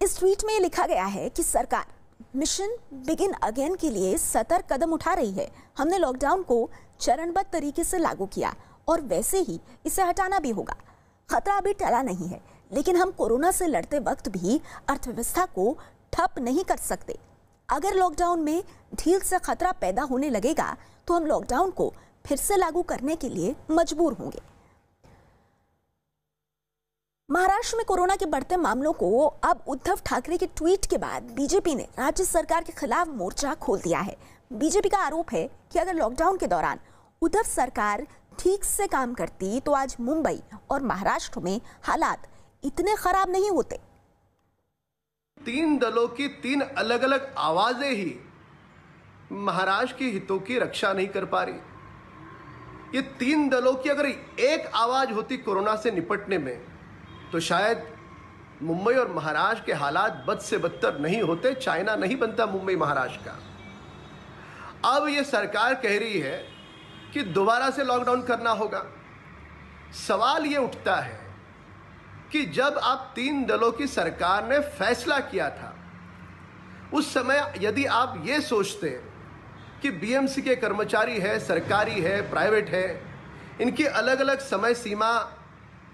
इस ट्वीट में लिखा गया है कि सरकार मिशन बिगिन अगेन के लिए सतर्क कदम उठा रही है। हमने लॉकडाउन को चरणबद्ध तरीके से लागू किया और वैसे ही इसे हटाना भी होगा। खतरा अभी टला नहीं है, लेकिन हम कोरोना से लड़ते वक्त भी अर्थव्यवस्था को ठप नहीं कर सकते। अगर लॉकडाउन में ढील से खतरा पैदा होने लगेगा तो हम लॉकडाउन को फिर से लागू करने के लिए मजबूर होंगे। महाराष्ट्र में कोरोना के बढ़ते मामलों को अब उद्धव ठाकरे के ट्वीट के बाद बीजेपी ने राज्य सरकार के खिलाफ मोर्चा खोल दिया है। बीजेपी का आरोप है कि अगर लॉकडाउन के दौरान उद्धव सरकार ठीक से काम करती तो आज मुंबई और महाराष्ट्र में हालात इतने खराब नहीं होते। तीन दलों की तीन अलग अलग आवाजें ही महाराष्ट्र के हितों की रक्षा नहीं कर पा रही। ये तीन दलों की अगर एक आवाज होती कोरोना से निपटने में तो शायद मुंबई और महाराष्ट्र के हालात बद से बदतर नहीं होते। चाइना नहीं बनता मुंबई महाराष्ट्र का। अब ये सरकार कह रही है कि दोबारा से लॉकडाउन करना होगा। सवाल ये उठता है कि जब आप तीन दलों की सरकार ने फैसला किया था उस समय यदि आप ये सोचते कि बीएमसी के कर्मचारी है, सरकारी है, प्राइवेट है, इनकी अलग अलग समय सीमा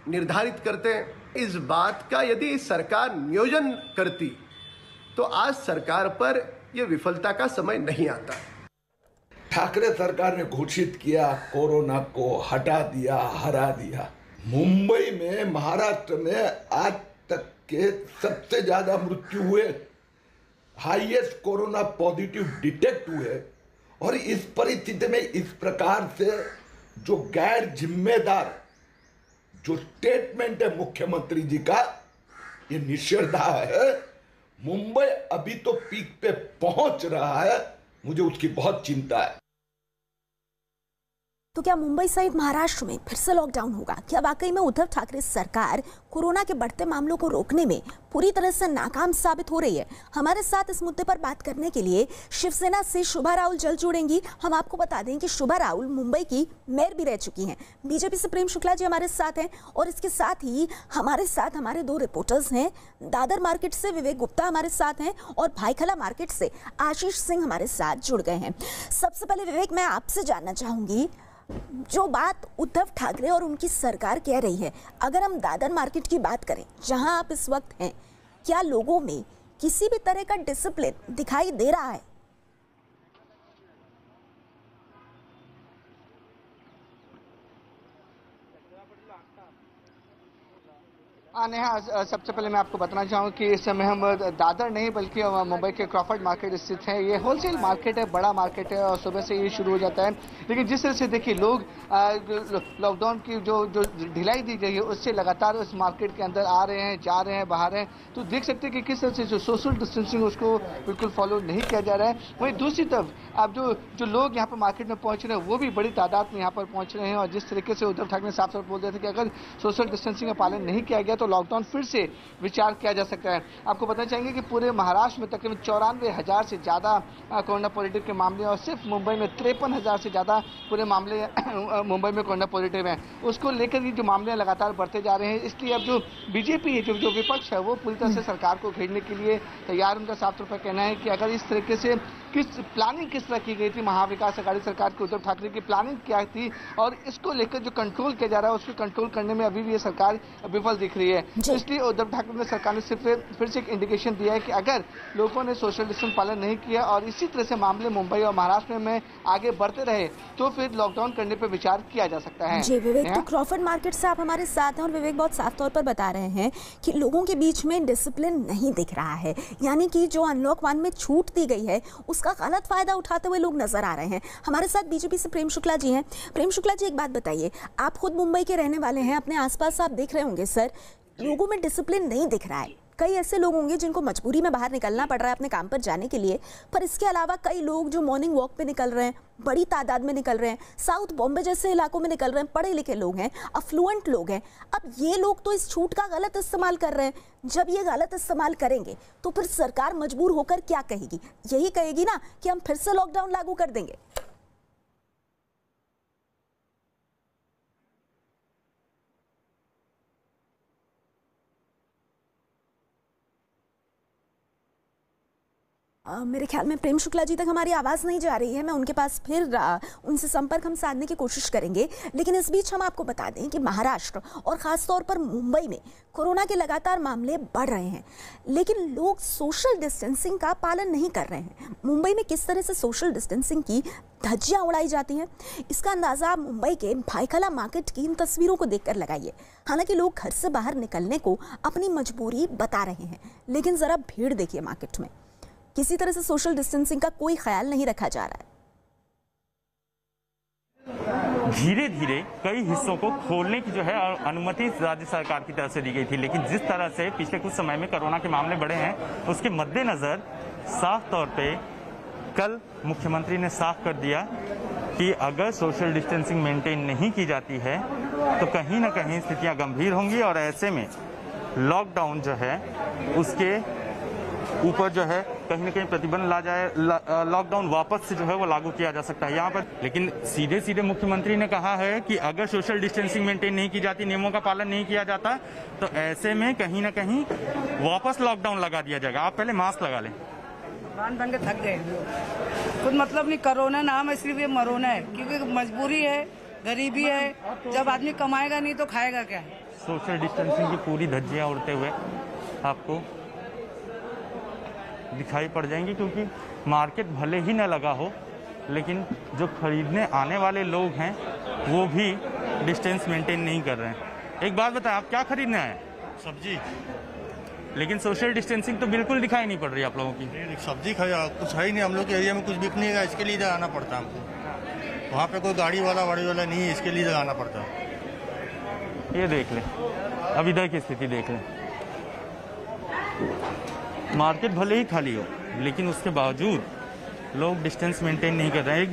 निर्धारित करते हैं, इस बात का यदि सरकार नियोजन करती तो आज सरकार पर यह विफलता का समय नहीं आता। ठाकरे सरकार ने घोषित किया, कोरोना को हटा दिया, हरा दिया। मुंबई में, महाराष्ट्र में आज तक के सबसे ज्यादा मृत्यु हुए, हाईएस्ट कोरोना पॉजिटिव डिटेक्ट हुए, और इस परिस्थिति में इस प्रकार से जो गैर जिम्मेदार जो स्टेटमेंट है मुख्यमंत्री जी का, ये निषेधा है। मुंबई अभी तो पीक पे पहुंच रहा है, मुझे उसकी बहुत चिंता है। तो क्या मुंबई सहित महाराष्ट्र में फिर से लॉकडाउन होगा? क्या वाकई में उद्धव ठाकरे सरकार कोरोना के बढ़ते मामलों को रोकने में पूरी तरह से नाकाम साबित हो रही है? हमारे साथ इस मुद्दे पर बात करने के लिए शिवसेना से शुभा राउल जल्द जुड़ेंगी। हम आपको बता दें कि शुभा राउल मुंबई की मेयर भी रह चुकी हैं। बीजेपी से प्रेम शुक्ला जी हमारे साथ हैं और इसके साथ ही हमारे साथ हमारे दो रिपोर्टर्स हैं। दादर मार्केट से विवेक गुप्ता हमारे साथ हैं और भाईखला मार्केट से आशीष सिंह हमारे साथ जुड़ गए हैं। सबसे पहले विवेक, मैं आपसे जानना चाहूंगी, जो बात उद्धव ठाकरे और उनकी सरकार कह रही है, अगर हम दादर मार्केट की बात करें जहां आप इस वक्त हैं, क्या लोगों में किसी भी तरह का डिसिप्लिन दिखाई दे रहा है? नेहा, सबसे पहले मैं आपको बताना चाहूँ कि इस समय हम दादर नहीं बल्कि मुंबई के क्रॉफर्ड मार्केट स्थित है। ये होलसेल मार्केट है, बड़ा मार्केट है और सुबह से ये शुरू हो जाता है। लेकिन जिस तरह से देखिए लोग लॉकडाउन की जो ढिलाई दी गई है उससे लगातार इस मार्केट के अंदर आ रहे हैं, जा रहे हैं, बाहर हैं, तो देख सकते हैं कि किस तरह से जो सोशल डिस्टेंसिंग उसको बिल्कुल फॉलो नहीं किया जा रहा है। वहीं दूसरी तरफ अब जो लोग यहाँ पर मार्केट में पहुंच रहे हैं वो भी बड़ी तादाद में यहाँ पर पहुंच रहे हैं। और जिस तरीके से उद्धव ठाकरे साफ साफ बोल रहे थे कि अगर सोशल डिस्टेंसिंग का पालन नहीं किया गया तो लॉकडाउन फिर से विचार किया जा सकता है। आपको बताना चाहेंगे कि पूरे महाराष्ट्र में तकरीबन 94,000 से ज्यादा कोरोना पॉजिटिव के मामले और सिर्फ मुंबई में 53,000 से ज्यादा पूरे मामले मुंबई में कोरोना पॉजिटिव हैं। उसको लेकर जो मामले लगातार बढ़ते जा रहे हैं, इसलिए अब जो बीजेपी है, जो विपक्ष है, वो पूरी तरह से सरकार को घेरने के लिए तैयार। उनका साफ तौर पर कहना है कि अगर इस तरीके से प्लानिंग किस तरह की गई थी, महाविकास अघाड़ी सरकार की, उद्धव ठाकरे की प्लानिंग क्या थी और इसको लेकर जो कंट्रोल किया जा रहा है उसको कंट्रोल करने में अभी भी ये सरकार विफल दिख रही है। तो इसलिए उद्धव ठाकरे ने सरकार ने सिर्फ फिर से एक इंडिकेशन दिया है कि अगर लोगों ने सोशल डिस्टेंस पालन नहीं किया और इसी तरह से मामले मुंबई और महाराष्ट्र में आगे बढ़ते रहे तो फिर लॉकडाउन करने पर विचार किया जा सकता है। जी विवेक, तो क्रॉफर्ड मार्केट से आप हमारे साथ हैं और विवेक बहुत साफ तौर पर बता रहे हैं कि लोगों के बीच में डिसिप्लिन नहीं दिख रहा है, यानी कि जो अनलॉक 1 में छूट दी गई है उसका गलत फायदा उठाते हुए लोग नजर आ रहे हैं। हमारे साथ बीजेपी से प्रेम शुक्ला जी हैं। प्रेम शुक्ला जी, एक बात बताइए, आप खुद मुंबई के रहने वाले हैं, अपने आसपास आप देख रहे होंगे सर, लोगों में डिसिप्लिन नहीं दिख रहा है। कई ऐसे लोग होंगे जिनको मजबूरी में बाहर निकलना पड़ रहा है अपने काम पर जाने के लिए, पर इसके अलावा कई लोग जो मॉर्निंग वॉक पे निकल रहे हैं, बड़ी तादाद में निकल रहे हैं, साउथ बॉम्बे जैसे इलाकों में निकल रहे हैं, पढ़े लिखे लोग हैं, अफ्लुएंट लोग हैं। अब ये लोग तो इस छूट का गलत इस्तेमाल कर रहे हैं। जब ये गलत इस्तेमाल करेंगे तो फिर सरकार मजबूर होकर क्या कहेगी? यही कहेगी ना कि हम फिर से लॉकडाउन लागू कर देंगे। मेरे ख्याल में प्रेम शुक्ला जी तक हमारी आवाज़ नहीं जा रही है। मैं उनके पास फिर उनसे संपर्क हम साधने की कोशिश करेंगे। लेकिन इस बीच हम आपको बता दें कि महाराष्ट्र और ख़ास तौर पर मुंबई में कोरोना के लगातार मामले बढ़ रहे हैं, लेकिन लोग सोशल डिस्टेंसिंग का पालन नहीं कर रहे हैं। मुंबई में किस तरह से सोशल डिस्टेंसिंग की धज्जियाँ उड़ाई जाती हैं, इसका अंदाज़ा आप मुंबई के भायखला मार्केट की इन तस्वीरों को देखकर लगाइए। हालांकि लोग घर से बाहर निकलने को अपनी मजबूरी बता रहे हैं, लेकिन ज़रा भीड़ देखिए मार्केट में। किसी तरह से सोशल डिस्टेंसिंग का कोई ख्याल नहीं रखा जा रहा है। धीरे धीरे कई हिस्सों को खोलने की जो है अनुमति राज्य सरकार की तरफ से दी गई थी, लेकिन जिस तरह से पिछले कुछ समय में कोरोना के मामले बढ़े हैं, उसके मद्देनजर साफ तौर पे कल मुख्यमंत्री ने साफ कर दिया कि अगर सोशल डिस्टेंसिंग मेंटेन नहीं की जाती है तो कहीं ना कहीं स्थितियां गंभीर होंगी और ऐसे में लॉकडाउन जो है उसके ऊपर जो है कहीं ना कहीं प्रतिबंध ला जाए, लॉकडाउन वापस से जो है वो लागू किया जा सकता है यहाँ पर। लेकिन सीधे सीधे मुख्यमंत्री ने कहा है कि अगर सोशल डिस्टेंसिंग मेंटेन नहीं की जाती, नियमों का पालन नहीं किया जाता, तो ऐसे में कहीं ना कहीं वापस लॉकडाउन लगा दिया जाएगा। आप पहले मास्क लगा लें। बन के थक गए, कुछ मतलब नहीं। कोरोना नाम है इसलिए मरोना है, क्योंकि मजबूरी है, गरीबी है। जब आदमी कमाएगा नहीं तो खाएगा क्या। सोशल डिस्टेंसिंग की पूरी धज्जियां उड़ते हुए आपको दिखाई पड़ जाएंगी, क्योंकि मार्केट भले ही न लगा हो, लेकिन जो खरीदने आने वाले लोग हैं वो भी डिस्टेंस मेंटेन नहीं कर रहे हैं। एक बात बताएं, आप क्या खरीदने आए? सब्जी। लेकिन सोशल डिस्टेंसिंग तो बिल्कुल दिखाई नहीं पड़ रही आप लोगों की। सब्जी कुछ है ही नहीं, हम लोग के एरिया में कुछ बिक नहीं है, इसके लिए जाना पड़ता है हमको। वहाँ पे कोई गाड़ी वाला नहीं है, इसके लिए जाना पड़ता है। ये देख लें, अब इधर की स्थिति देख लें। मार्केट भले ही खाली हो, लेकिन उसके बावजूद लोग डिस्टेंस मेंटेन नहीं कर रहे हैं।